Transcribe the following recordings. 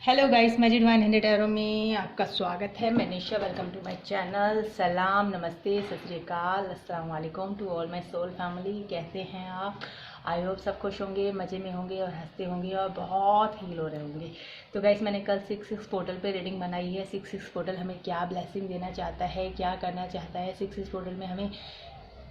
Hello guys, magic 100 arrow में आपका स्वागत है। मैं Nisha, welcome to my channel. सलाम, नमस्ते, सत श्री अकाल, अस्सलाम वालेकुम to all my soul family. कैसे हैं आप? आई होप सब खुश होंगे, मज़े में होंगे और हंसते होंगे और बहुत हील हो रहे होंगे। तो गाइस, मैंने कल 6-6 पोर्टल पे रीडिंग बनाई है। 6-6 पोर्टल हमें क्या ब्लेसिंग देना चाहता है, क्या करना चाहता है, 6-6 पोर्टल में हमें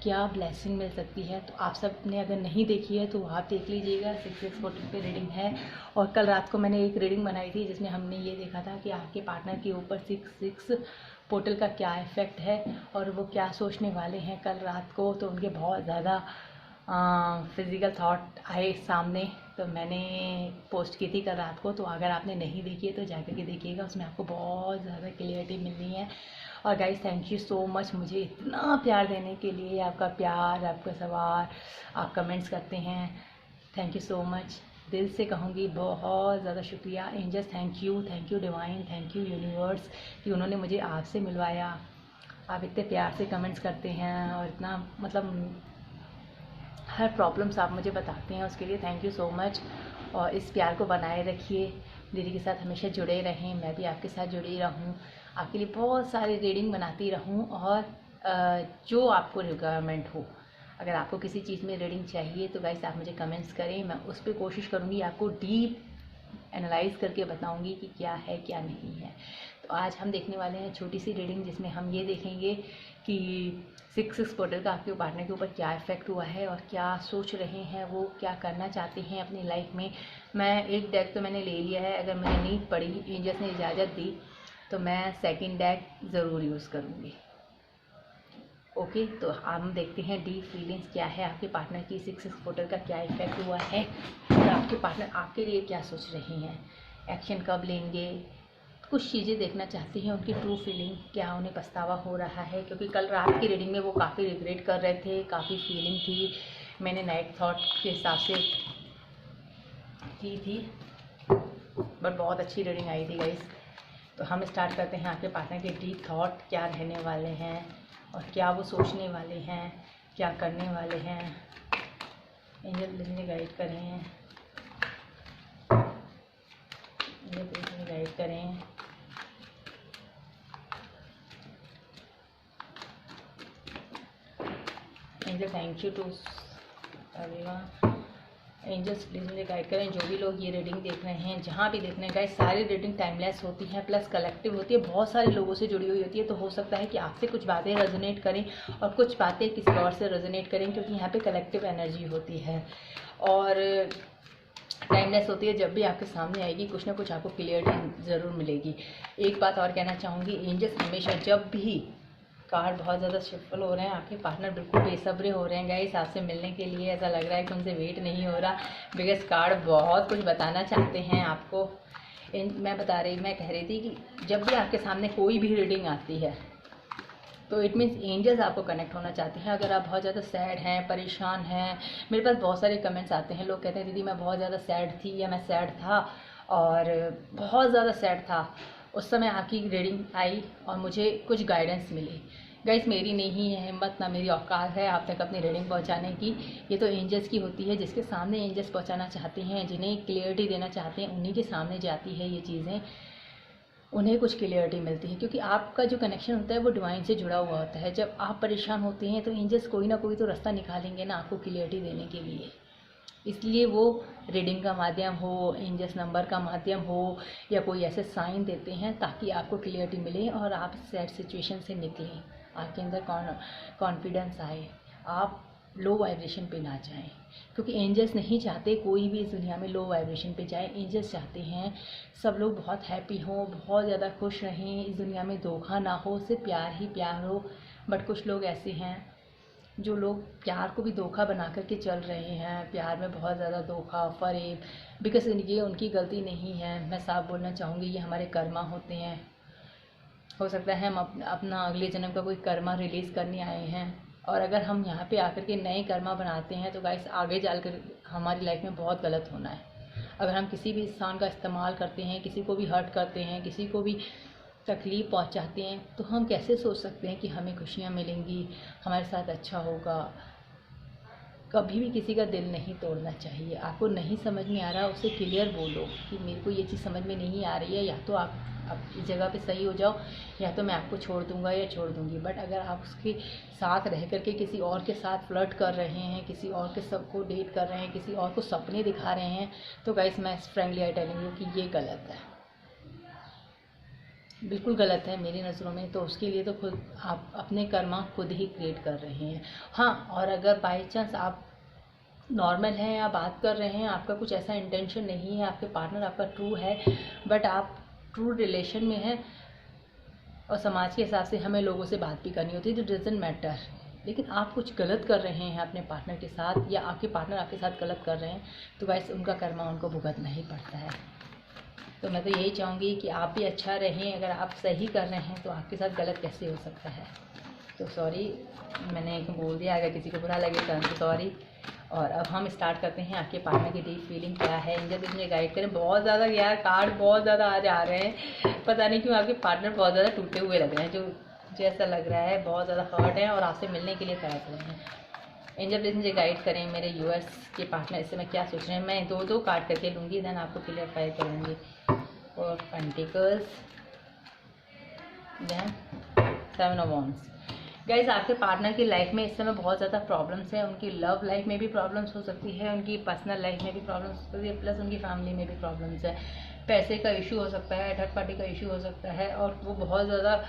क्या ब्लेसिंग मिल सकती है। तो आप सब ने अगर नहीं देखी है तो आप देख लीजिएगा। 6-6 पोर्टल पे रीडिंग है। और कल रात को मैंने एक रीडिंग बनाई थी जिसमें हमने ये देखा था कि आपके पार्टनर के ऊपर 6-6 पोर्टल का क्या इफ़ेक्ट है और वो क्या सोचने वाले हैं कल रात को। तो उनके बहुत ज़्यादा फिज़िकल थॉट आए सामने, तो मैंने पोस्ट की थी कल रात को। तो अगर आपने नहीं देखी है तो जाकर के देखिएगा, उसमें आपको बहुत ज़्यादा क्लियरिटी मिल रही है। और guys, thank you so much मुझे इतना प्यार देने के लिए। आपका प्यार, आपका सवाल, आप कमेंट्स करते हैं, थैंक यू सो मच। दिल से कहूँगी बहुत ज़्यादा शुक्रिया। Angels, thank you divine, thank you universe कि उन्होंने मुझे आपसे मिलवाया। आप इतने प्यार से कमेंट्स करते हैं और इतना मतलब हर प्रॉब्लम्स आप मुझे बताते हैं, उसके लिए थैंक यू सो मच। और इस प्यार को बनाए रखिए, दीदी के साथ हमेशा जुड़े रहें, मैं भी आपके साथ जुड़ी रहूं, आपके लिए बहुत सारी रीडिंग बनाती रहूं। और जो आपको रिक्वायरमेंट हो, अगर आपको किसी चीज़ में रीडिंग चाहिए तो गाइस आप मुझे कमेंट्स करें, मैं उस पर कोशिश करूँगी आपको डीप एनालाइज करके बताऊंगी कि क्या है क्या नहीं है। तो आज हम देखने वाले हैं छोटी सी रीडिंग जिसमें हम ये देखेंगे कि 6-6 पोर्टल का आपके पार्टनर के ऊपर क्या इफेक्ट हुआ है और क्या सोच रहे हैं, वो क्या करना चाहते हैं अपनी लाइफ में। मैं एक डेक तो मैंने ले लिया है, अगर मुझे नीड पड़ी, एंजल्स ने इजाज़त दी तो मैं सेकंड डेक ज़रूर यूज़ करूँगी। ओके, तो हम देखते हैं डीप फीलिंग्स क्या है आपके पार्टनर की। 6-6 पोर्टल का क्या इफेक्ट हुआ है और आपके पार्टनर आपके लिए क्या सोच रहे हैं, एक्शन कब लेंगे, कुछ चीज़ें देखना चाहती हैं, उनकी ट्रू फीलिंग क्या, उन्हें पछतावा हो रहा है। क्योंकि कल रात की रीडिंग में वो काफ़ी रिग्रेट कर रहे थे, काफ़ी फीलिंग थी, मैंने नाइट थॉट के हिसाब से की थी, बट बहुत अच्छी रीडिंग आई थी गाइस। तो हम स्टार्ट करते हैं। आपके पार्टनर के डीप थॉट क्या रहने वाले हैं और क्या वो सोचने वाले हैं, क्या करने वाले हैं। एंजल प्लीज मुझे गाइड करें, एंजल प्लीज मुझे गाइड करें। Angel, thank you to everyone. Angels please मुझे गाइड करें। जो भी लोग ये रीडिंग देख रहे हैं, जहाँ भी देख रहे हैं गाइस, सारी रीडिंग टाइमलेस होती हैं, प्लस कलेक्टिव होती है, बहुत सारे लोगों से जुड़ी हुई होती है। तो हो सकता है कि आपसे कुछ बातें रेजोनेट करें और कुछ बातें किसी और से रेजोनेट करें, क्योंकि यहाँ पे कलेक्टिव एनर्जी होती है और टाइमलेस होती है। जब भी आपके सामने आएगी कुछ ना कुछ आपको क्लियरिटी ज़रूर मिलेगी। एक बात और कहना चाहूँगी, एंजल्स हमेशा जब भी कार्ड बहुत ज़्यादा शिफल हो रहे हैं, आपके पार्टनर बिल्कुल बेसब्रे हो रहे हैं गाइस आपसे मिलने के लिए। ऐसा लग रहा है कि उनसे वेट नहीं हो रहा, बिकॉज कार्ड बहुत कुछ बताना चाहते हैं आपको। मैं कह रही थी कि जब भी आपके सामने कोई भी रीडिंग आती है तो इट मीन्स एंजल्स आपको कनेक्ट होना चाहते हैं। अगर आप बहुत ज़्यादा सैड हैं, परेशान हैं, मेरे पास बहुत सारे कमेंट्स आते हैं, लोग कहते हैं दीदी मैं बहुत ज़्यादा सैड थी या मैं सैड था और बहुत ज़्यादा सैड था, उस समय आपकी रीडिंग आई और मुझे कुछ गाइडेंस मिली। गाइस, मेरी नहीं है हिम्मत, ना मेरी औकात है आप तक अपनी रीडिंग पहुंचाने की। ये तो एंजल्स की होती है, जिसके सामने एंजल्स पहुंचाना चाहते हैं, जिन्हें क्लियरिटी देना चाहते हैं, उन्हीं के सामने जाती है ये चीज़ें, उन्हें कुछ क्लियरिटी मिलती है। क्योंकि आपका जो कनेक्शन होता है वो डिवाइन से जुड़ा हुआ होता है। जब आप परेशान होते हैं तो एंजल्स कोई ना कोई तो रास्ता निकालेंगे ना आपको क्लियरिटी देने के लिए। इसलिए वो रीडिंग का माध्यम हो, एंजल्स नंबर का माध्यम हो, या कोई ऐसे साइन देते हैं ताकि आपको क्लियरिटी मिले और आप सैड सिचुएशन से निकलें, आपके अंदर कॉन्फिडेंस आए, आप लो वाइब्रेशन पे ना जाएं। क्योंकि एंजल्स नहीं चाहते कोई भी इस दुनिया में लो वाइब्रेशन पे जाए। एंजल्स चाहते हैं सब लोग बहुत हैप्पी हों, बहुत ज़्यादा खुश रहें, इस दुनिया में धोखा ना हो, सिर्फ प्यार ही प्यार हो। बट कुछ लोग ऐसे हैं जो लोग प्यार को भी धोखा बना करके चल रहे हैं, प्यार में बहुत ज़्यादा धोखा, फरेब, बिकॉज ये उनकी गलती नहीं है। मैं साफ बोलना चाहूँगी, ये हमारे कर्मा होते हैं। हो सकता है हम अपना अगले जन्म का कोई कर्मा रिलीज़ करने आए हैं, और अगर हम यहाँ पे आकर के नए कर्मा बनाते हैं तो गाइस आगे चलकर हमारी लाइफ में बहुत गलत होना है। अगर हम किसी भी इंसान का इस्तेमाल करते हैं, किसी को भी हर्ट करते हैं, किसी को भी तकलीफ़ पहुंचाते हैं, तो हम कैसे सोच सकते हैं कि हमें खुशियाँ मिलेंगी, हमारे साथ अच्छा होगा। कभी भी किसी का दिल नहीं तोड़ना चाहिए। आपको नहीं समझ में आ रहा, उसे क्लियर बोलो कि मेरे को ये चीज़ समझ में नहीं आ रही है, या तो आप इस जगह पे सही हो जाओ, या तो मैं आपको छोड़ दूंगा या छोड़ दूंगी। बट अगर आप उसके साथ रह करके किसी और के साथ फ्लर्ट कर रहे हैं, किसी और के सबको डेट कर रहे हैं, किसी और को सपने दिखा रहे हैं, तो गाइस मैं फ्रेंकली आई टेलिंग यू कि ये गलत है, बिल्कुल गलत है मेरी नज़रों में। तो उसके लिए तो खुद आप अपने कर्मा खुद ही क्रिएट कर रहे हैं। हाँ, और अगर बाई चांस आप नॉर्मल हैं या बात कर रहे हैं, आपका कुछ ऐसा इंटेंशन नहीं है, आपके पार्टनर आपका ट्रू है, बट आप ट्रू रिलेशन में हैं और समाज के हिसाब से हमें लोगों से बात भी करनी होती है, तो डजंट मैटर, लेकिन आप कुछ गलत कर रहे हैं अपने पार्टनर के साथ, या आपके पार्टनर आपके साथ गलत कर रहे हैं, तो वैसे उनका कर्मा उनको भुगतना ही पड़ता है। तो मैं तो यही चाहूँगी कि आप भी अच्छा रहें। अगर आप सही कर रहे हैं तो आपके साथ गलत कैसे हो सकता है। तो सॉरी, मैंने बोल दिया, अगर किसी को बुरा लगे तो सॉरी। और अब हम स्टार्ट करते हैं, आपके पार्टनर की डीप फीलिंग क्या है, एंजल मुझे गाइड करें। बहुत ज़्यादा यार कार्ड बहुत ज़्यादा आज आ रहे हैं, पता नहीं क्यों आपके पार्टनर बहुत ज़्यादा टूटे हुए लग रहे हैं, जो मुझे ऐसा लग रहा है बहुत ज़्यादा हर्ट है और आपसे मिलने के लिए तरस रहे हैं। एंजल प्लीज मुझे गाइड करें, मेरे यूएस के पार्टनर इस समय क्या सोच रहे हैं। मैं दो कार्ड करके लूँगी, देन आपको क्लियरफाई करूँगी। और pentacles, then 7 of wands. Guys आपके पार्टनर की लाइफ में इस समय बहुत ज़्यादा प्रॉब्लम्स है। उनकी लव लाइफ में भी प्रॉब्लम्स हो सकती है, उनकी पर्सनल लाइफ में भी प्रॉब्लम्स हो सकती है, प्लस उनकी फैमिली में भी प्रॉब्लम्स है। पैसे का इशू हो सकता है, थर्ड पार्टी का इशू हो सकता है, और वो बहुत ज़्यादा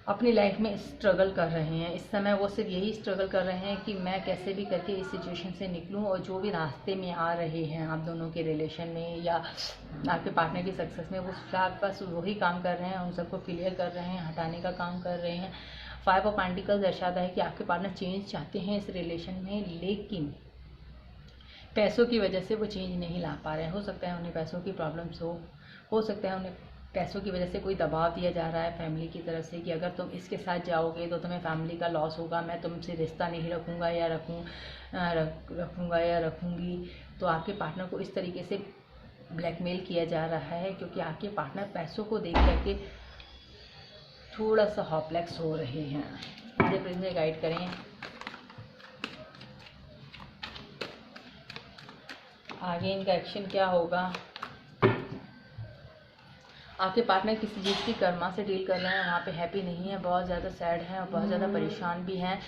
अपनी लाइफ में स्ट्रगल कर रहे हैं। इस समय वो सिर्फ यही स्ट्रगल कर रहे हैं कि मैं कैसे भी करके इस सिचुएशन से निकलूं, और जो भी रास्ते में आ रहे हैं आप दोनों के रिलेशन में या आपके पार्टनर की सक्सेस में, वो बस वही काम कर रहे हैं, उन सबको क्लियर कर रहे हैं, हटाने का काम कर रहे हैं। 5 ऑफ पेंटिकल्स दर्शाता है कि आपके पार्टनर चेंज चाहते हैं इस रिलेशन में, लेकिन पैसों की वजह से वो चेंज नहीं ला पा रहे हैं। हो सकता है उन्हें पैसों की प्रॉब्लम्स हो सकता है उन्हें पैसों की वजह से कोई दबाव दिया जा रहा है फैमिली की तरफ से कि अगर तुम इसके साथ जाओगे तो तुम्हें फैमिली का लॉस होगा, मैं तुमसे रिश्ता नहीं रखूँगा या रखूँगा या रखूँगी। तो आपके पार्टनर को इस तरीके से ब्लैकमेल किया जा रहा है, क्योंकि आपके पार्टनर पैसों को देख करके थोड़ा सा हॉपलेक्स हो रहे हैं। मुझे प्लीज मुझे गाइड करें, आगे इनका एक्शन क्या होगा। आपके पार्टनर किसी चीज़ की कर्मा से डील कर रहे हैं, वहाँ पे हैप्पी नहीं है, बहुत ज़्यादा सैड है और बहुत ज़्यादा परेशान भी हैं।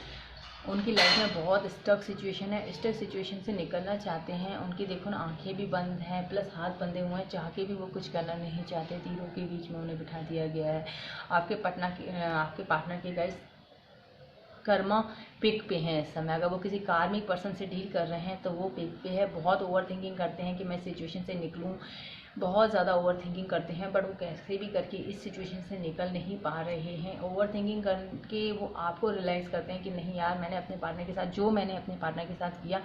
उनकी लाइफ में बहुत स्टक सिचुएशन है, स्टक सिचुएशन से निकलना चाहते हैं। उनकी देखो ना आंखें भी बंद हैं, प्लस हाथ बंधे हुए हैं, चाह के भी वो कुछ करना नहीं चाहते, तीरों के बीच में उन्हें बिठा दिया गया है। आपके पार्टनर के गाइस कर्मा पिक पे हैं इस समय। अगर वो किसी कार्मिक पर्सन से डील कर रहे हैं तो वो पिक पे है। बहुत ओवर थिंकिंग करते हैं कि मैं सिचुएशन से निकलूं, बहुत ज़्यादा ओवर थिंकिंग करते हैं, बट वो कैसे भी करके इस सिचुएशन से निकल नहीं पा रहे हैं। ओवर थिंकिंग करके वो आपको रियलाइज़ करते हैं कि नहीं यार, मैंने अपने पार्टनर के साथ किया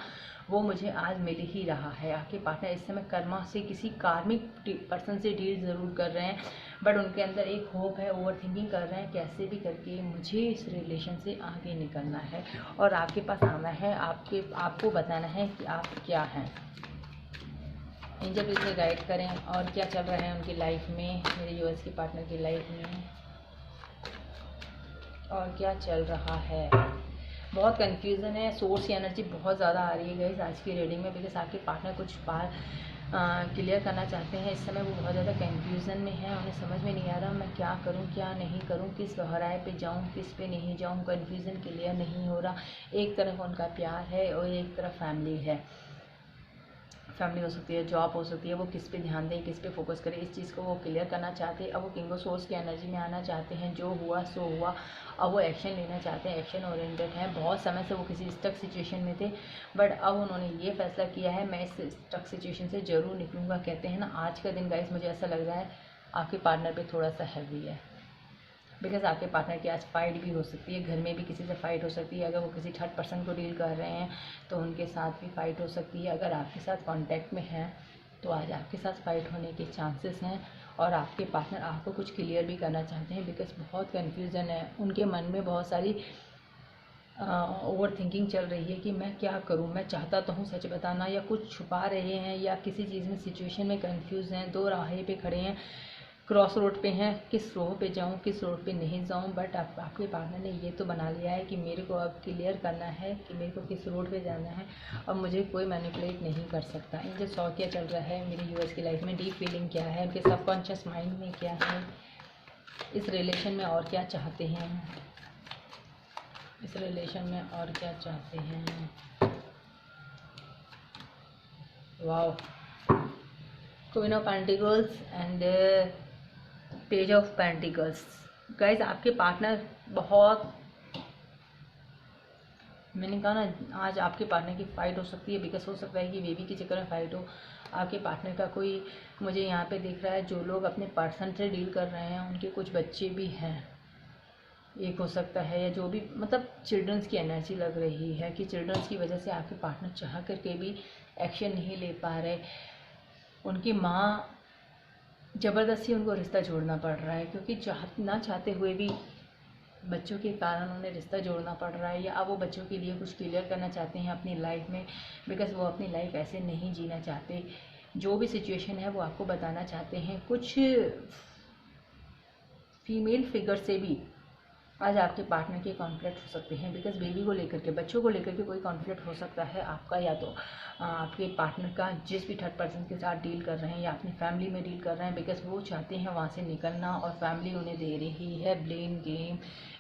वो मुझे आज मिल ही रहा है। आपके पार्टनर इस समय कर्मा से किसी कार्मिक पर्सन से डील ज़रूर कर रहे हैं, बट उनके अंदर एक होप है, ओवर थिंकिंग कर रहे हैं कैसे भी करके मुझे इस रिलेशन से आगे निकलना है और आपके पास आना है, आपको बताना है कि आप क्या हैं। एंजल इसे गाइड करें और क्या चल रहा है उनकी लाइफ में, मेरे यूएस के पार्टनर की लाइफ में और क्या चल रहा है। बहुत कन्फ्यूज़न है, सोर्स की एनर्जी बहुत ज़्यादा आ रही है गाइस आज की रीडिंग में, बिकॉज आपके पार्टनर कुछ बार क्लियर करना चाहते हैं। इस समय वो बहुत ज़्यादा कन्फ्यूज़न में है, उन्हें समझ में नहीं आ रहा मैं क्या करूं क्या नहीं करूं, किस गहराई पे जाऊं किस पे नहीं जाऊं, कन्फ्यूज़न क्लियर नहीं हो रहा। एक तरफ उनका प्यार है और एक तरफ फैमिली है, फैमिली हो सकती है, जॉब हो सकती है, वो किस पे ध्यान दें, किस पे फोकस करें, इस चीज़ को वो क्लियर करना चाहते हैं। अब वो किंग ऑफ सोर्स की एनर्जी में आना चाहते हैं, जो हुआ सो हुआ, अब वो एक्शन लेना चाहते हैं, एक्शन ओरिएंटेड हैं। बहुत समय से वो किसी स्टक सिचुएशन में थे, बट अब उन्होंने ये फैसला किया है मैं इस स्टक सिचुएशन से ज़रूर निकलूँगा। कहते हैं ना, आज का दिन गाइस मुझे ऐसा लग रहा है आपके पार्टनर पर थोड़ा सा हैवी है, बिकॉज आपके पार्टनर की आज फाइट भी हो सकती है, घर में भी किसी से फाइट हो सकती है। अगर वो किसी थर्ड पर्सन को डील कर रहे हैं तो उनके साथ भी फाइट हो सकती है। अगर आपके साथ कांटेक्ट में है तो आज आपके साथ फाइट होने के चांसेस हैं, और आपके पार्टनर आपको कुछ क्लियर भी करना चाहते हैं, बिकॉज बहुत कन्फ्यूज़न है उनके मन में, बहुत सारी ओवर थिंकिंग चल रही है कि मैं क्या करूं, मैं चाहता तो हूं सच बताना, या कुछ छुपा रहे हैं, या किसी चीज़ में सिचुएशन में कंफ्यूज हैं, दो राहें पे खड़े हैं। क्रॉस रोड पे हैं, किस रोड पे जाऊं किस रोड पे नहीं जाऊं, बट आपके पार्टनर ने ये तो बना लिया है कि मेरे को अब क्लियर करना है कि मेरे को किस रोड पे जाना है। अब मुझे कोई मैनिपुलेट नहीं कर सकता। इनसे सौ क्या चल रहा है मेरी यूएस की लाइफ में, डीप फीलिंग क्या है, उनके सबकॉन्शियस माइंड में क्या है, इस रिलेशन में और क्या चाहते हैं, इस रिलेशन में और क्या चाहते हैं। Wow, queen of pentacles and page of pentacles. Guys आपके पार्टनर बहुत, मैंने कहा ना आज आपके पार्टनर की फ़ाइट हो सकती है, बिकॉज हो सकता है कि बेबी के चक्कर में फ़ाइट हो। आपके पार्टनर का कोई, मुझे यहाँ पे दिख रहा है जो लोग अपने पर्सन से डील कर रहे हैं उनके कुछ बच्चे भी हैं, एक हो सकता है, या जो भी मतलब चिल्ड्रंस की एनर्जी लग रही है कि चिल्ड्रंस की वजह से आपके पार्टनर चाह करके भी एक्शन नहीं ले पा रहे। उनकी माँ ज़बरदस्ती उनको रिश्ता जोड़ना पड़ रहा है, क्योंकि ना चाहते हुए भी बच्चों के कारण उन्हें रिश्ता जोड़ना पड़ रहा है, या अब वो बच्चों के लिए कुछ क्लियर करना चाहते हैं अपनी लाइफ में, बिकॉज वो अपनी लाइफ ऐसे नहीं जीना चाहते। जो भी सिचुएशन है वो आपको बताना चाहते हैं। कुछ फीमेल फिगर से भी आज आपके पार्टनर के कॉन्फ्लिक्ट हो सकते हैं, बिकॉज बेबी को लेकर के, बच्चों को लेकर के कोई कॉन्फ्लिक्ट हो सकता है आपका, या तो आपके पार्टनर का जिस भी थर्ड पर्सन के साथ डील कर रहे हैं या अपनी फैमिली में डील कर रहे हैं, बिकॉज वो चाहते हैं वहाँ से निकलना और फैमिली उन्हें दे रही है ब्लेम गेम,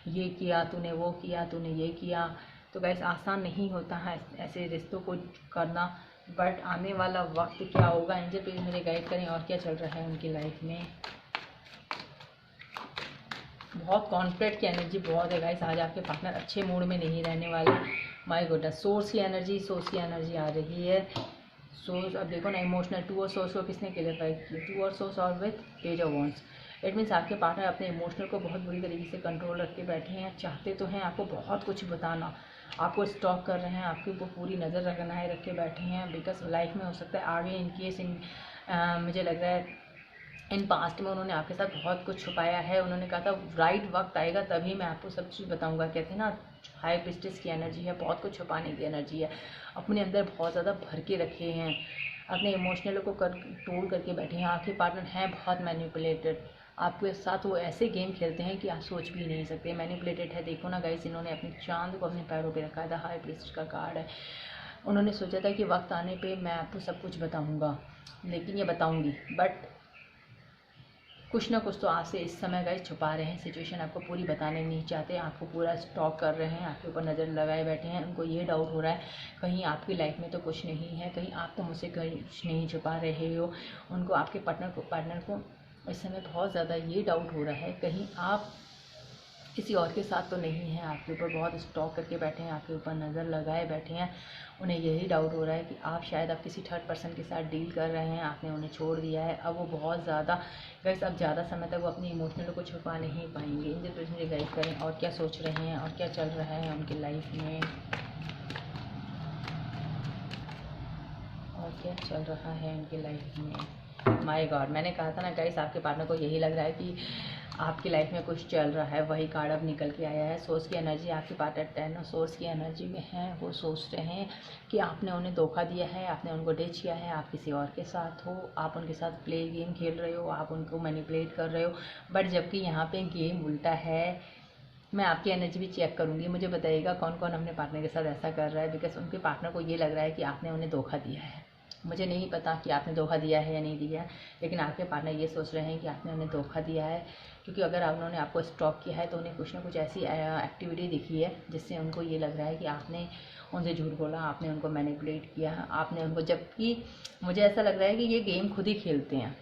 ये किया तूने, वो किया तूने, ये किया। तो गाइस आसान नहीं होता है ऐसे रिश्तों को करना, बट आने वाला वक्त क्या होगा, एंजल प्लीज मुझे गाइड करें और क्या चल रहा है उनकी लाइफ में। बहुत कॉन्फ्लिक्ट की एनर्जी बहुत है गाइस, आज आपके पार्टनर अच्छे मूड में नहीं रहने वाले। माय गुडनेस, सोर्स की एनर्जी आ रही है। सोर्स, अब देखो ना, इमोशनल टू और सोर्स को किसने क्लियरफाई किया, टू और सोर्स और with page of wands. It means आपके पार्टनर अपने इमोशनल को बहुत बुरी तरीके से कंट्रोल रख के बैठे हैं। चाहते तो हैं आपको बहुत कुछ बताना, आपको स्टॉक कर रहे हैं, आपके ऊपर पूरी नज़र बनाए रख के बैठे हैं, बिकॉज लाइफ में हो सकता है आगे इन केस मुझे लग रहा है इन पास्ट में उन्होंने आपके साथ बहुत कुछ छुपाया है। उन्होंने कहा था राइट वक्त आएगा तभी मैं आपको सब चीज़ बताऊंगा। कहते हैं ना, हाई प्रिस्टेस की एनर्जी है, बहुत कुछ छुपाने की एनर्जी है, अपने अंदर बहुत ज़्यादा भर के रखे हैं, अपने इमोशनल को कंट्रोल करके बैठे हैं। आपके पार्टनर हैं बहुत मैनिपुलेटेड, आपके साथ वो ऐसे गेम खेलते हैं कि आप सोच भी नहीं सकते। मैनिपुलेटेड है, देखो ना गाइस, इन्होंने अपने चांद को अपने पैरों पे रखा था, हाई प्रिस्ट का कार्ड है। उन्होंने सोचा था कि वक्त आने पे मैं आपको सब कुछ बताऊंगा, लेकिन ये बताऊंगी, बट कुछ ना कुछ तो आपसे इस समय गाइस छुपा रहे हैं। सिचुएशन आपको पूरी बताने नहीं चाहते, आपको पूरा स्टॉक कर रहे हैं, आपके ऊपर नज़र लगाए बैठे हैं। उनको ये डाउट हो रहा है कहीं आपकी लाइफ में तो कुछ नहीं है, कहीं आप तो मुझसे कुछ नहीं छुपा रहे हो। उनको आपके पार्टनर को इस समय बहुत ज़्यादा ये डाउट हो रहा है कहीं आप किसी और के साथ तो नहीं है, आपके ऊपर बहुत स्टॉक करके बैठे हैं, आपके ऊपर नज़र लगाए बैठे हैं। उन्हें यही डाउट हो रहा है कि आप शायद आप किसी थर्ड पर्सन के साथ डील कर रहे हैं, आपने उन्हें छोड़ दिया है। अब वो बहुत ज़्यादा गाइस, अब ज़्यादा समय तक वो अपनी इमोशनल को छुपा नहीं पाएंगे। इन जो मुझे गाइड करें और क्या सोच रहे हैं और क्या चल रहा है उनकी लाइफ में, और क्या चल रहा है उनकी लाइफ में। माय गॉड, मैंने कहा था ना गाइस, आपके पार्टनर को यही लग रहा है कि आपकी लाइफ में कुछ चल रहा है, वही कार्ड अब निकल के आया है। सोर्स की एनर्जी आपके पार्टनर 10 और सोर्स की एनर्जी में है। वो सोच रहे हैं कि आपने उन्हें धोखा दिया है, आपने उनको डिच किया है, आप किसी और के साथ हो, आप उनके साथ प्ले गेम खेल रहे हो, आप उनको मैनिपुलेट कर रहे हो। बट जबकि यहाँ पे गेम उल्टा है। मैं आपकी एनर्जी भी चेक करूँगी, मुझे बताइएगा कौन कौन अपने पार्टनर के साथ ऐसा कर रहा है, बिकॉज उनके पार्टनर को ये लग रहा है कि आपने उन्हें धोखा दिया है। मुझे नहीं पता कि आपने धोखा दिया है या नहीं दिया है, लेकिन आपके पार्टनर ये सोच रहे हैं कि आपने उन्हें धोखा दिया है, क्योंकि अगर उन्होंने आपको स्टॉक किया है तो उन्हें कुछ ना कुछ ऐसी एक्टिविटी दिखी है जिससे उनको ये लग रहा है कि आपने उनसे झूठ बोला, आपने उनको मैनिपुलेट किया, आपने उनको, जबकि मुझे ऐसा लग रहा है कि ये गेम खुद ही खेलते हैं,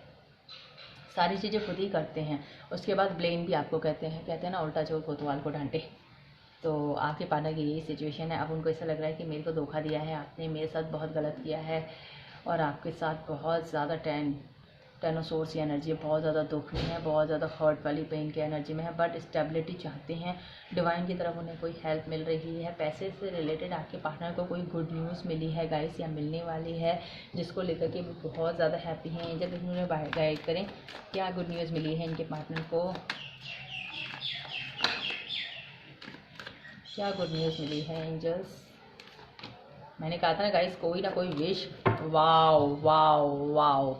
सारी चीज़ें खुद ही करते हैं। उसके बाद ब्लेम भी आपको कहते हैं ना, उल्टा चोर कोतवाल को डांटे। तो आपके पार्टनर की यही सिचुएशन है। अब उनको ऐसा लग रहा है कि मेरे को धोखा दिया है, आपने मेरे साथ बहुत गलत किया है, और आपके साथ बहुत ज़्यादा टेन ऑफ सोर्स की एनर्जी है, बहुत ज़्यादा दुख में है, बहुत ज़्यादा हर्ट वाली पेन की एनर्जी में है, बट स्टेबिलिटी चाहते हैं। डिवाइन की तरफ उन्हें कोई हेल्प मिल रही है, पैसे से रिलेटेड आपके पार्टनर को कोई गुड न्यूज़ मिली है गाइस, या मिलने वाली है, जिसको लेकर के वो बहुत ज़्यादा हैप्पी हैं। जब इन्होंने गाइड करें क्या गुड न्यूज़ मिली है इनके पार्टनर को, क्या गुड न्यूज़ मिली है एंजल्स। मैंने कहा था ना गाइस, कोई ना कोई wish, wow wow wow,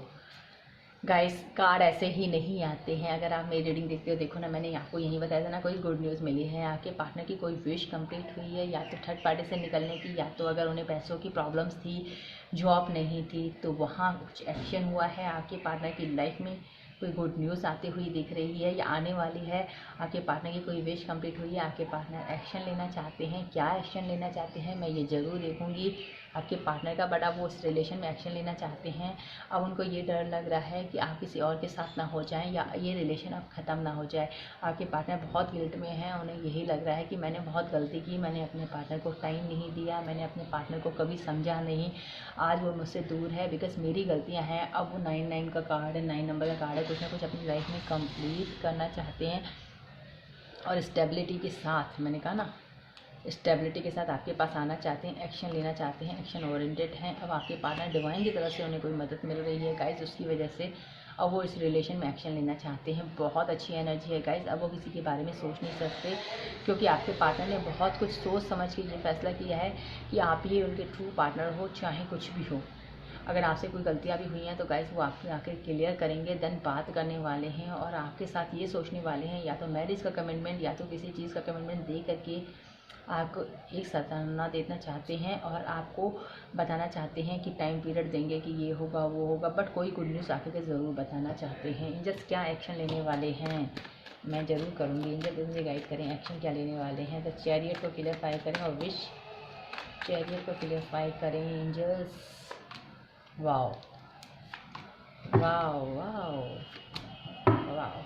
guys card ऐसे ही नहीं आते हैं। अगर आप मेरी रीडिंग देखते हो, देखो ना, मैंने आपको यही बताया था ना, कोई गुड न्यूज़ मिली है, आपके पार्टनर की कोई विश कंप्लीट हुई है, या तो थर्ड पार्टी से निकलने की, या तो अगर उन्हें पैसों की प्रॉब्लम्स थी, जॉब नहीं थी, तो वहाँ कुछ एक्शन हुआ है। आपके पार्टनर की लाइफ में कोई गुड न्यूज़ आती हुई दिख रही है या आने वाली है। आपके पार्टनर की कोई विश कंप्लीट हुई है, आपके पार्टनर एक्शन लेना चाहते हैं। क्या एक्शन लेना चाहते हैं मैं ये ज़रूर देखूंगी। आपके पार्टनर का बड़ा वो उस रिलेशन में एक्शन लेना चाहते हैं। अब उनको ये डर लग रहा है कि आप किसी और के साथ ना हो जाएं या ये रिलेशन अब ख़त्म ना हो जाए। आपके पार्टनर बहुत गिल्ट में हैं, उन्हें यही लग रहा है कि मैंने बहुत गलती की, मैंने अपने पार्टनर को टाइम नहीं दिया, मैंने अपने पार्टनर को कभी समझा नहीं, आज वो मुझसे दूर है बिकॉज मेरी गलतियाँ हैं। अब वो 9 का कार्ड है, 9 नंबर का कार्ड है, कुछ ना कुछ अपनी लाइफ में कंप्लीट करना चाहते हैं। और स्टेबिलिटी के साथ, मैंने कहा ना, स्टेबिलिटी के साथ आपके पास आना चाहते हैं, एक्शन लेना चाहते हैं, एक्शन ओरिएंटेड हैं। अब आपके पार्टनर डिवाइन की तरफ से उन्हें कोई मदद मिल रही है गाइज, उसकी वजह से अब वो इस रिलेशन में एक्शन लेना चाहते हैं। बहुत अच्छी एनर्जी है गाइज। अब वो किसी के बारे में सोच नहीं सकते, क्योंकि आपके पार्टनर ने बहुत कुछ सोच समझ के ये फैसला किया है कि आप ही उनके ट्रू पार्टनर हो, चाहे कुछ भी हो। अगर आपसे कोई गलतियाँ भी हुई हैं तो गाइस वो आपके आकर क्लियर करेंगे, देन बात करने वाले हैं और आपके साथ ये सोचने वाले हैं, या तो मैरिज का कमिटमेंट या तो किसी चीज़ का कमिटमेंट दे करके आपको एक सताना देना चाहते हैं और आपको बताना चाहते हैं कि टाइम पीरियड देंगे कि ये होगा वो होगा, बट कोई गुड न्यूज़ आके के ज़रूर बताना चाहते हैं। एंजल्स क्या एक्शन लेने वाले हैं मैं ज़रूर करूँगी। एंजल मुझे गाइड करें, एक्शन क्या लेने वाले हैं। तो चैरियट को क्लियरफाई करें और विश चैरियट को क्लियरफाई करें angels. Wow wow wow wow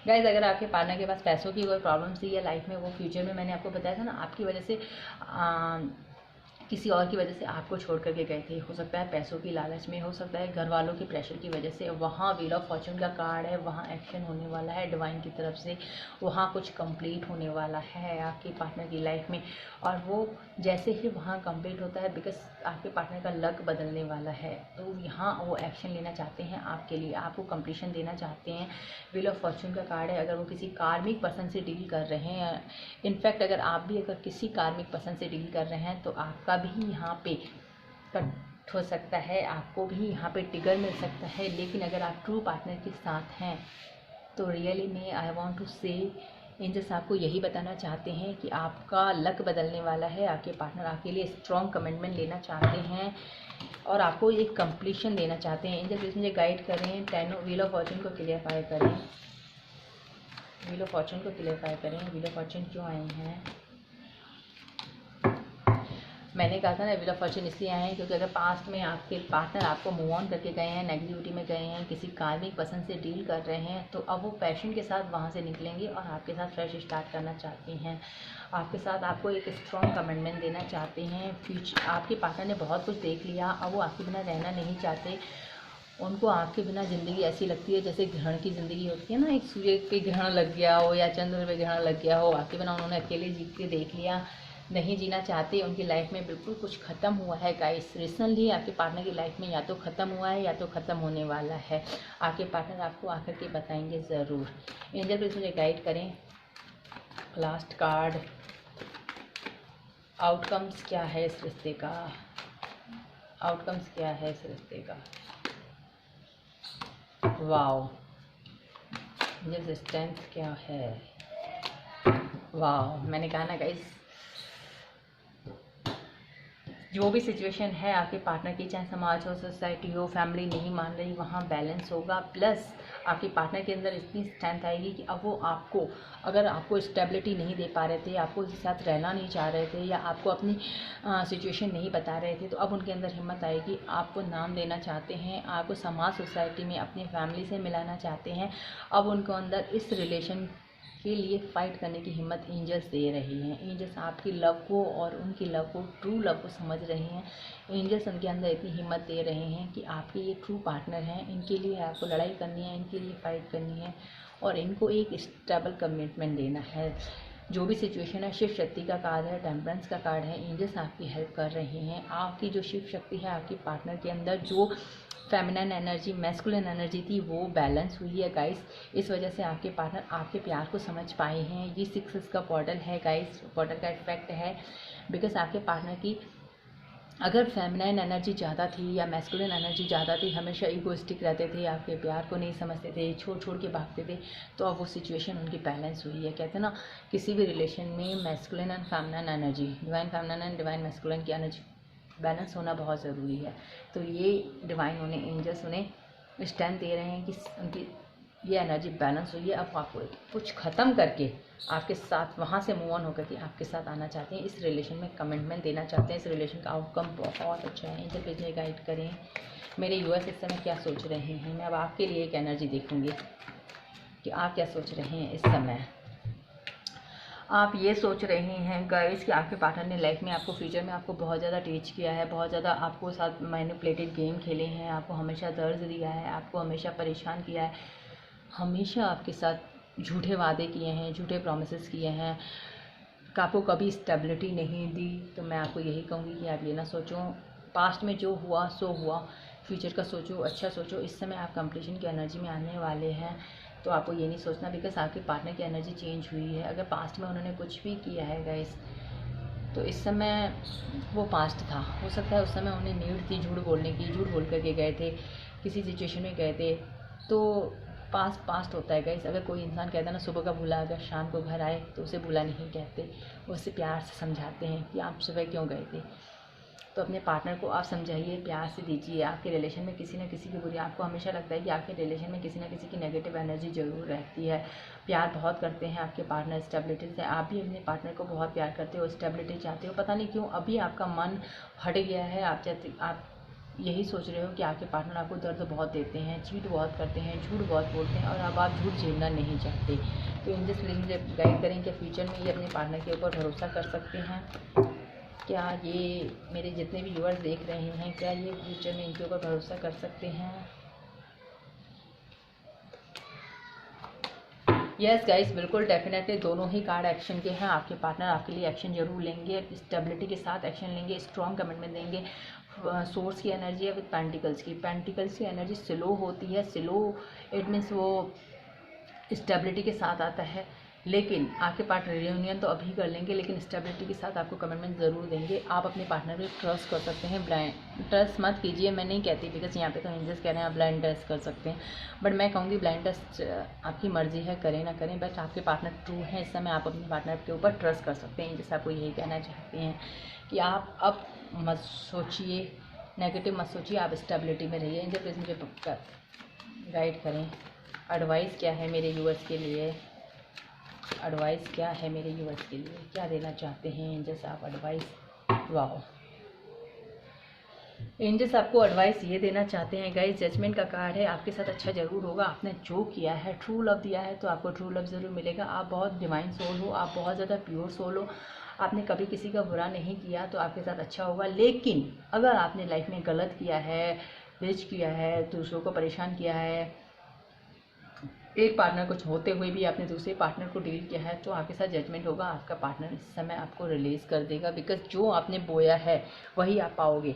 guys, अगर आपके पार्टनर के पास पैसों की कोई प्रॉब्लम थी या लाइफ में वो फ्यूचर में, मैंने आपको बताया था ना, आपकी वजह से किसी और की वजह से आपको छोड़ करके गए थे, हो सकता है पैसों की लालच में, हो सकता है घर वालों के प्रेशर की वजह से। वहाँ व्हील ऑफ फॉर्चून का कार्ड है, वहाँ एक्शन होने वाला है डिवाइन की तरफ से, वहाँ कुछ कंप्लीट होने वाला है आपके पार्टनर की लाइफ में। और वो जैसे ही वहाँ कंप्लीट होता है, बिकॉज आपके पार्टनर का लक बदलने वाला है, तो यहाँ वो एक्शन लेना चाहते हैं आपके लिए, आपको कंप्लीशन देना चाहते हैं। व्हील ऑफ फॉर्चून का कार्ड है। अगर वो किसी कार्मिक पर्सन से डील कर रहे हैं, इनफैक्ट अगर आप भी अगर किसी कार्मिक पर्सन से डील कर रहे हैं, तो आपका भी यहाँ पे कट हो सकता है, आपको भी यहाँ पे टिगर मिल सकता है। लेकिन अगर आप ट्रू पार्टनर के साथ हैं तो रियली में आई वांट टू से एंजल्स आपको यही बताना चाहते हैं कि आपका लक बदलने वाला है। आपके पार्टनर आपके लिए स्ट्रॉन्ग कमिटमेंट लेना चाहते हैं और आपको एक कंप्लीशन देना चाहते हैं। एंजल्स प्लीज मुझे गाइड करें, टेनो व्हील ऑफ फॉर्चून को क्लियरफाई करें, व्हील ऑफ फॉर्चून को क्लियरफाई करें। व्हील ऑफ फॉर्चून क्यों आए हैं? मैंने कहा था ना, व्हील ऑफ फॉर्चून इसलिए आए हैं क्योंकि अगर पास्ट में आपके पार्टनर आपको मूव ऑन करके गए हैं, नेगेटिविटी में गए हैं, किसी कार्मिक पर्सन से डील कर रहे हैं, तो अब वो पैशन के साथ वहाँ से निकलेंगे और आपके साथ फ्रेश स्टार्ट करना चाहते हैं। आपके साथ आपको एक स्ट्रॉन्ग कमिटमेंट देना चाहते हैं। फ्यूचर आपके पार्टनर ने बहुत कुछ देख लिया, अब वो आपके बिना रहना नहीं चाहते। उनको आपके बिना ज़िंदगी ऐसी लगती है जैसे ग्रहण की ज़िंदगी होती है ना, एक सूर्य पे ग्रहण लग गया हो या चंद्र पे ग्रहण लग गया हो, आपके बिना उन्होंने अकेले जी के देख लिया, नहीं जीना चाहते। उनकी लाइफ में बिल्कुल कुछ ख़त्म हुआ है गाइस। रिसेंटली आपके पार्टनर की लाइफ में या तो ख़त्म हुआ है या तो ख़त्म होने वाला है। आपके पार्टनर आपको आकर के बताएंगे ज़रूर। एंजल प्लीज मुझे गाइड करें, लास्ट कार्ड, आउटकम्स क्या है इस रिश्ते का, आउटकम्स क्या है इस रिश्ते का। वाओ, ये स्ट्रेंथ क्या है। वाओ, मैंने कहा ना गाइस, जो भी सिचुएशन है आपके पार्टनर की, चाहे समाज हो, सोसाइटी हो, फैमिली नहीं मान रही, वहाँ बैलेंस होगा। प्लस आपके पार्टनर के अंदर इतनी स्ट्रेंथ आएगी कि अब वो आपको, अगर आपको स्टेबिलिटी नहीं दे पा रहे थे, आपको उसके साथ रहना नहीं चाह रहे थे या आपको अपनी सिचुएशन नहीं बता रहे थे, तो अब उनके अंदर हिम्मत आएगी, आपको नाम देना चाहते हैं, आपको समाज सोसाइटी में अपनी फैमिली से मिलाना चाहते हैं। अब उनको अंदर इस रिलेशन के लिए फ़ाइट करने की हिम्मत एंजल्स दे रही हैं। एंजल्स आपकी लव को और उनकी लव को, ट्रू लव को समझ रहे हैं। एंजल्स उनके अंदर इतनी हिम्मत दे रहे हैं कि आपके ये ट्रू पार्टनर हैं, इनके लिए आपको लड़ाई करनी है, इनके लिए फ़ाइट करनी है और इनको एक स्टेबल कमिटमेंट देना है। जो भी सिचुएशन है, शिव शक्ति का कार्ड है, टेम्परेंस का कार्ड है, एंजल्स आपकी हेल्प कर रहे हैं। आपकी जो शिव शक्ति है, आपके पार्टनर के अंदर जो फेमिनिन एनर्जी, मैस्कुलिन एनर्जी थी, वो बैलेंस हुई है गाइस। इस वजह से आपके पार्टनर आपके प्यार को समझ पाए हैं। ये 6 का पोर्टल है गाइस, पोर्टल का इफेक्ट है, बिकॉज आपके पार्टनर की अगर फेमिनाइन एनर्जी ज़्यादा थी या मैस्कुलिन एनर्जी ज़्यादा थी, हमेशा ईगोइस्टिक रहते थे, आपके प्यार को नहीं समझते थे, छोड़ छोड़ के भागते थे, तो अब वो सिचुएशन उनकी बैलेंस हुई है। कहते हैं ना, किसी भी रिलेशन में masculine and feminine energy, divine feminine and divine masculine की एनर्जी बैलेंस होना बहुत ज़रूरी है। तो ये डिवाइन उन्हें, एंजल्स उन्हें स्ट्रेंथ दे रहे हैं कि उनकी ये एनर्जी बैलेंस हुई है। अब आपको कुछ ख़त्म करके आपके साथ वहाँ से मूव ऑन होकर के आपके साथ आना चाहते हैं, इस रिलेशन में कमिटमेंट देना चाहते हैं, इस रिलेशन का आउटकम बहुत अच्छा है। एंजल प्लीज मुझे गाइड करें, मेरे यूएस इस समय क्या सोच रहे हैं। मैं अब आपके लिए एक एनर्जी देखूंगी कि आप क्या सोच रहे हैं इस समय। आप ये सोच रहे हैं गाइस कि आपके पार्टनर ने लाइफ में आपको, फ्यूचर में आपको बहुत ज़्यादा टीच किया है, बहुत ज़्यादा आपको साथ मैनिपुलेटेड गेम खेले हैं, आपको हमेशा दर्द दिया है, आपको हमेशा परेशान किया है, हमेशा आपके साथ झूठे वादे किए हैं, झूठे प्रॉमिसेस किए हैं, आपको कभी स्टेबिलिटी नहीं दी। तो मैं आपको यही कहूँगी कि आप ये ना सोचो, पास्ट में जो हुआ सो हुआ, फ्यूचर का सोचो, अच्छा सोचो। इस समय आप कंप्लीशन की एनर्जी में आने वाले हैं, तो आपको ये नहीं सोचना बिकॉज आपके पार्टनर की एनर्जी चेंज हुई है। अगर पास्ट में उन्होंने कुछ भी किया है गाइस, तो इस समय वो पास्ट था, हो सकता है उस समय उन्हें नीड थी झूठ बोलने की, झूठ बोल करके गए थे, किसी सिचुएशन में गए थे, तो पास्ट होता है गाइस। अगर कोई इंसान कहता है ना, सुबह का भूला अगर शाम को घर आए, तो उसे भूला नहीं कहते, उससे प्यार से समझाते हैं कि आप सुबह क्यों गए थे। तो अपने पार्टनर को आप समझाइए, प्यार से दीजिए। आपके रिलेशन में किसी न किसी की बुरी, आपको हमेशा लगता है कि आपके रिलेशन में किसी न किसी की नेगेटिव एनर्जी ज़रूर रहती है। प्यार बहुत करते हैं आपके पार्टनर, स्टेबिलिटी से। आप भी अपने पार्टनर को बहुत प्यार करते हो, स्टेबिलिटी चाहते हो, पता नहीं क्यों अभी आपका मन हट गया है। आप यही सोच रहे हो कि आपके पार्टनर आपको दर्द बहुत देते हैं, चीट बहुत करते हैं, झूठ बहुत बोलते हैं, और अब आप झूठ झेलना नहीं चाहते। तो इन दिस प्लीज मुझे गाइड करें कि फ्यूचर में ये अपने पार्टनर के ऊपर भरोसा कर सकते हैं क्या। ये मेरे जितने भी व्यूअर्स देख रहे हैं, क्या ये फ्यूचर में इनके ऊपर भरोसा कर सकते हैं। यस गाइस, बिल्कुल डेफिनेटली दोनों ही कार्ड एक्शन के हैं। आपके पार्टनर आपके लिए एक्शन जरूर लेंगे, स्टेबिलिटी के साथ एक्शन लेंगे, स्ट्रॉन्ग कमिटमेंट देंगे। सोर्स की एनर्जी है विद पेंटिकल्स की एनर्जी स्लो होती है, स्लो इट मीन्स वो स्टेबिलिटी के साथ आता है, लेकिन आपके पार्टनर रियूनियन तो अभी कर लेंगे, लेकिन स्टेबिलिटी के साथ आपको कमिटमेंट ज़रूर देंगे। आप अपने पार्टनर पे ट्रस्ट कर सकते हैं, ब्लाइंड ट्रस्ट मत कीजिए, मैं नहीं कहती, बिकॉज यहाँ पे तो एंजल्स कह रहे हैं आप ब्लाइंड ट्रस्ट कर सकते हैं, बट मैं कहूँगी ब्लाइंड ट्रस्ट आपकी मर्जी है, करें ना करें, बट आपके पार्टनर ट्रू है, इस समय आप अपने पार्टनर के ऊपर ट्रस्ट कर सकते हैं। जैसे आपको यही कहना चाहते हैं कि आप अब मत सोचिए, नेगेटिव मत सोचिए, आप स्टेबिलिटी में रहिए। एंजल प्लीज मुझे गाइड करें, एडवाइस क्या है मेरे व्यूअर्स के लिए, एडवाइस क्या है मेरे व्यूअर्स के लिए, क्या देना चाहते हैं एंजल्स आप एडवाइस। वाओ, एंजल्स आपको एडवाइस ये देना चाहते हैं गाइस, जजमेंट का कार्ड है, आपके साथ अच्छा जरूर होगा। आपने जो किया है, ट्रू लव दिया है, तो आपको ट्रू लव ज़रूर मिलेगा। आप बहुत डिवाइन सोल हो, आप बहुत ज़्यादा प्योर सोल हो, आपने कभी किसी का बुरा नहीं किया, तो आपके साथ अच्छा होगा। लेकिन अगर आपने लाइफ में गलत किया है, रिच किया है, दूसरों को परेशान किया है, एक पार्टनर कुछ होते हुए भी आपने दूसरे पार्टनर को डील किया है, तो आपके साथ जजमेंट होगा। आपका पार्टनर इस समय आपको रिलीज कर देगा, बिकॉज जो आपने बोया है वही आप पाओगे।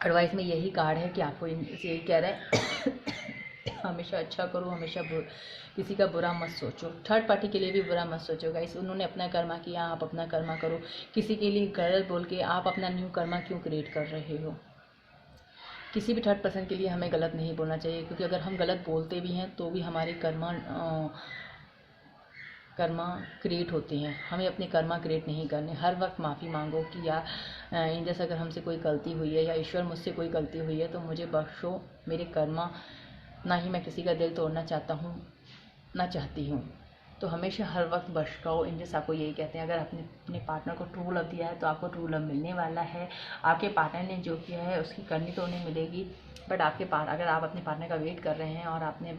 एडवाइस में यही कार्ड है कि आपको यही कह रहा है हमेशा अच्छा करो, हमेशा किसी का बुरा मत सोचो, थर्ड पार्टी के लिए भी बुरा मत सोचो गाइस। उन्होंने अपना कर्मा किया, आप अपना कर्मा करो। किसी के लिए गलत बोल के आप अपना न्यू कर्मा क्यों क्रिएट कर रहे हो। किसी भी थर्ड पर्सन के लिए हमें गलत नहीं बोलना चाहिए, क्योंकि अगर हम गलत बोलते भी हैं तो भी हमारे कर्मा क्रिएट होते हैं। हमें अपने कर्मा क्रिएट नहीं करने। हर वक्त माफ़ी मांगो कि या जैसे अगर हमसे कोई गलती हुई है या ईश्वर मुझसे कोई गलती हुई है तो मुझे बख्शो, मेरे कर्मा, ना ही मैं किसी का दिल तोड़ना चाहता हूँ, ना चाहती हूँ। तो हमेशा हर वक्त बख्शाओ। इंजस आपको यही कहते हैं, अगर आपने अपने पार्टनर को ट्रू लव दिया है तो आपको ट्रू लव मिलने वाला है। आपके पार्टनर ने जो किया है उसकी करनी तो उन्हें मिलेगी, बट अगर आप अपने पार्टनर का वेट कर रहे हैं और आपने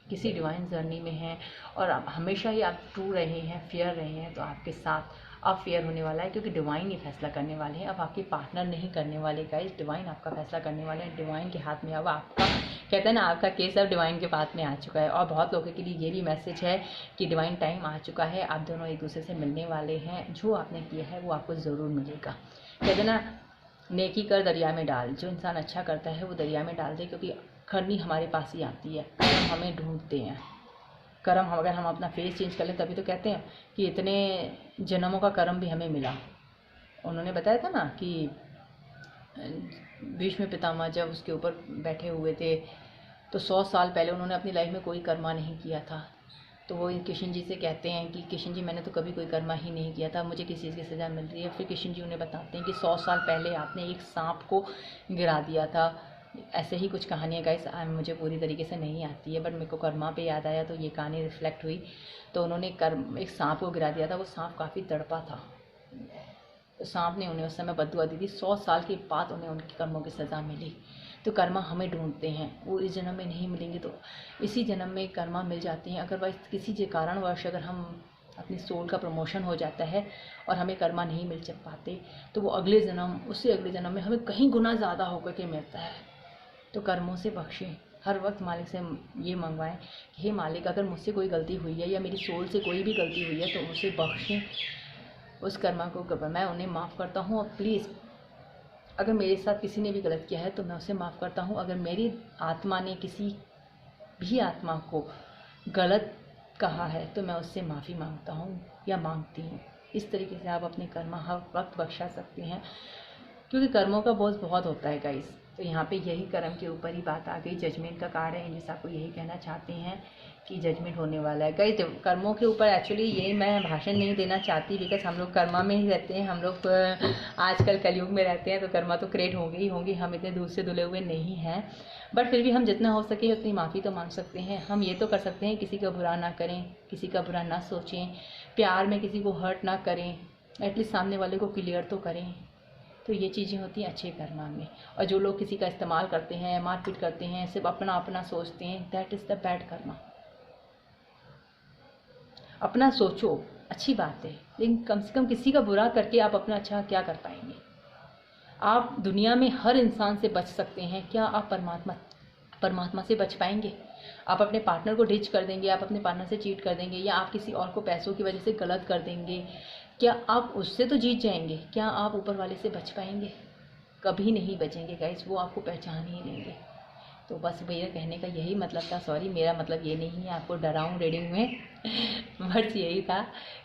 किसी डिवाइन जर्नी में हैं और आप हमेशा ही आप ट्रू रहे हैं, फेयर रहे हैं, तो आपके साथ अब फेयर होने वाला है, क्योंकि डिवाइन ही फैसला करने वाले हैं। अब आपके पार्टनर नहीं करने वाले गाइस, डिवाइन आपका फैसला करने वाले हैं। डिवाइन के हाथ में अब आपका, कहते हैं ना, आपका केस अब डिवाइन के हाथ में आ चुका है। और बहुत लोगों के लिए ये भी मैसेज है कि डिवाइन टाइम आ चुका है, आप दोनों एक दूसरे से मिलने वाले हैं। जो आपने किया है वो आपको ज़रूर मिलेगा। कहते हैं ना, नेकी कर दरिया में डाल। जो इंसान अच्छा करता है वो दरिया में डाल दे, क्योंकि करनी हमारे पास ही आती है, कर्म हमें ढूंढते हैं। कर्म अगर हम अपना फेस चेंज कर लें तभी तो कहते हैं कि इतने जन्मों का कर्म भी हमें मिला। उन्होंने बताया था ना कि भीष्म पितामह जब उसके ऊपर बैठे हुए थे तो 100 साल पहले उन्होंने अपनी लाइफ में कोई कर्मा नहीं किया था। तो वो किशन जी से कहते हैं कि किशन जी मैंने तो कभी कोई कर्मा ही नहीं किया था, मुझे किस चीज़ की सज़ा मिल रही है। फिर किशन जी उन्हें बताते हैं कि 100 साल पहले आपने एक सांप को गिरा दिया था। ऐसे ही कुछ कहानियाँ गाइस मुझे पूरी तरीके से नहीं आती है, बट मेरे को कर्मा पे याद आया तो ये कहानी रिफ्लेक्ट हुई। तो उन्होंने एक सांप को गिरा दिया था, वो सांप काफ़ी तड़पा था। तो सांप ने उन्हें उस समय बद्दुआ दी थी। 100 साल के बाद उन्हें उनके कर्मों की सज़ा मिली। तो कर्मा हमें ढूंढते हैं, वो इस जन्म में नहीं मिलेंगे तो इसी जन्म में कर्मा मिल जाते हैं। अगर किसी के कारणवश अगर हम अपनी सोल का प्रमोशन हो जाता है और हमें कर्मा नहीं मिल पाते तो वो अगले जन्म, उससे अगले जन्म में हमें कहीं गुना ज़्यादा होकर के मिलता है। तो कर्मों से बख्शें, हर वक्त मालिक से ये मंगवाएं कि हे मालिक, अगर मुझसे कोई गलती हुई है या मेरी सोल से कोई भी गलती हुई है तो मुझे बख्शें, उस कर्मा को मैं उन्हें माफ़ करता हूँ। और प्लीज़ अगर मेरे साथ किसी ने भी गलत किया है तो मैं उसे माफ़ करता हूँ। अगर मेरी आत्मा ने किसी भी आत्मा को गलत कहा है तो मैं उससे माफ़ी मांगता हूँ या मांगती हूँ। इस तरीके से आप अपने कर्मा हर वक्त बख्शा सकते हैं, क्योंकि कर्मों का बोझ बहुत होता है गाइस। तो यहाँ पे यही कर्म के ऊपर ही बात आ गई। जजमेंट का कार्ड है, एंजल्स आपको यही कहना चाहते हैं कि जजमेंट होने वाला है गाइस। कर्मों के ऊपर एक्चुअली यही मैं भाषण नहीं देना चाहती, बिकॉज हम लोग कर्मा में ही रहते हैं। हम लोग आजकल कलयुग में रहते हैं तो कर्मा तो क्रिएट होंगे ही होंगे, हम इतने दूर से धुले हुए नहीं हैं। बट फिर भी हम जितना हो सके उतनी माफ़ी तो मांग सकते हैं। हम ये तो कर सकते हैं किसी का बुरा ना करें, किसी का बुरा ना सोचें, प्यार में किसी को हर्ट ना करें, एटलीस्ट सामने वाले को क्लियर तो करें। तो ये चीज़ें होती हैं अच्छे कर्मा में। और जो लोग किसी का इस्तेमाल करते हैं, मारपीट करते हैं, सिर्फ अपना अपना सोचते हैं, that is the bad Karma. अपना सोचो, अच्छी बात है, लेकिन कम से कम किसी का बुरा करके आप अपना अच्छा क्या कर पाएंगे। आप दुनिया में हर इंसान से बच सकते हैं, क्या आप परमात्मा से बच पाएंगे? आप अपने पार्टनर को डिच कर देंगे, आप अपने पार्टनर से चीट कर देंगे, या आप किसी और को पैसों की वजह से गलत कर देंगे, क्या आप उससे तो जीत जाएंगे? क्या आप ऊपर वाले से बच पाएंगे? कभी नहीं बचेंगे गाइस, वो आपको पहचान ही लेंगे। तो बस मेरा कहने का यही मतलब था। सॉरी, मेरा मतलब ये नहीं है आपको डराऊं रीडिंग में बस यही था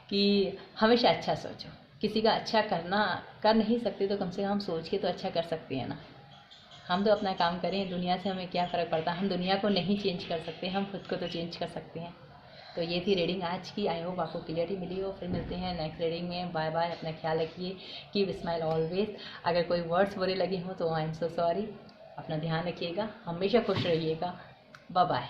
कि हमेशा अच्छा सोचो। किसी का अच्छा कर नहीं सकते तो कम से कम हम सोच के तो अच्छा कर सकते हैं ना। हम तो अपना काम करें, दुनिया से हमें क्या फ़र्क पड़ता है। हम दुनिया को नहीं चेंज कर सकते, हम खुद को तो चेंज कर सकते हैं। तो ये थी रीडिंग आज की। आई होप आपको क्लियरिटी मिली हो। फिर मिलते हैं नेक्स्ट रीडिंग में। बाय बाय, अपना ख्याल रखिए, कीप स्माइल ऑलवेज। अगर कोई वर्ड्स बुरे लगे हों तो आई एम सो सॉरी। अपना ध्यान रखिएगा, हमेशा खुश रहिएगा। Bye bye.